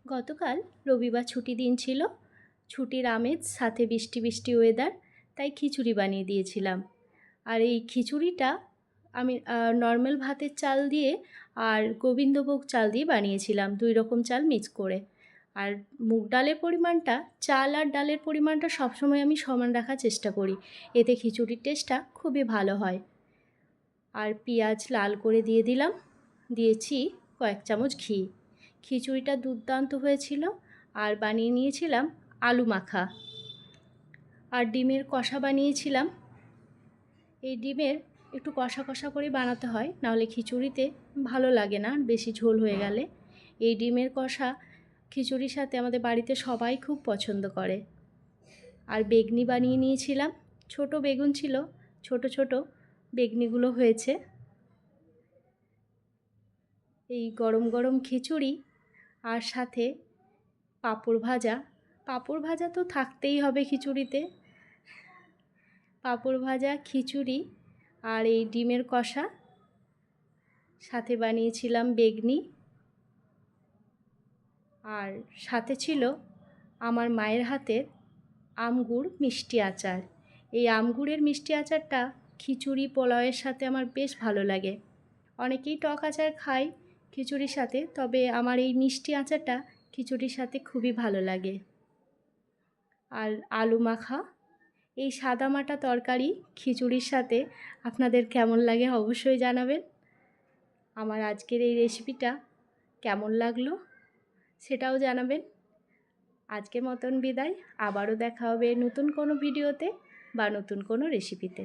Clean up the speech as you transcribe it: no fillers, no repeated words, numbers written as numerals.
গতকাল রবিবার ছুটি দিন ছিল। ছুটির আমেজ, সাথে বৃষ্টি বৃষ্টি ওয়েদার, তাই খিচুড়ি বানিয়ে দিয়েছিলাম। আর এই খিচুড়িটা আমি নর্মাল ভাতের চাল দিয়ে আর গোবিন্দভোগ চাল দিয়ে বানিয়েছিলাম, 2 রকম চাল মিক্স করে। আর মুগ ডালের পরিমাণটা, চাল আর ডালের পরিমাণটা সবসময় আমি সমান রাখার চেষ্টা করি, এতে খিচুড়ির টেস্টটা খুবই ভালো হয়। আর পেঁয়াজ লাল করে দিয়ে দিলাম, দিয়েছি কয়েক চামচ ঘি। খিচুড়িটা দুর্দান্ত হয়েছিল। আর বানিয়ে নিয়েছিলাম আলু মাখা আর ডিমের কষা বানিয়েছিলাম। এই ডিমের একটু কষা কষা করে বানাতে হয়, নাহলে খিচুড়িতে ভালো লাগে না বেশি ঝোল হয়ে গেলে। এই ডিমের কষা খিচুড়ির সাথে আমাদের বাড়িতে সবাই খুব পছন্দ করে। আর বেগনি বানিয়ে নিয়েছিলাম, ছোট বেগুন ছিল, ছোট ছোট বেগনিগুলো হয়েছে। এই গরম গরম খিচুড়ি আর সাথে পাঁপড় ভাজা। পাঁপড় ভাজা তো থাকতেই হবে খিচুড়িতে। পাঁপড় ভাজা, খিচুড়ি আর এই ডিমের কষা, সাথে বানিয়েছিলাম বেগনি। আর সাথে ছিল আমার মায়ের হাতের আমগুড় মিষ্টি আচার। এই আমগুড়ের মিষ্টি আচারটা খিচুড়ি পোলাওয়ের সাথে আমার বেশ ভালো লাগে। অনেকেই টক আচার খায় খিচুড়ির সাথে, তবে আমার এই মিষ্টি আচারটা খিচুড়ির সাথে খুবই ভালো লাগে। আর আলু মাখা। এই সাদামাটা তরকারি খিচুড়ির সাথে আপনাদের কেমন লাগে অবশ্যই জানাবেন। আমার আজকের এই রেসিপিটা কেমন লাগলো সেটাও জানাবেন। আজকের মতন বিদায়, আবারও দেখা হবে নতুন কোনো ভিডিওতে বা নতুন কোনো রেসিপিতে।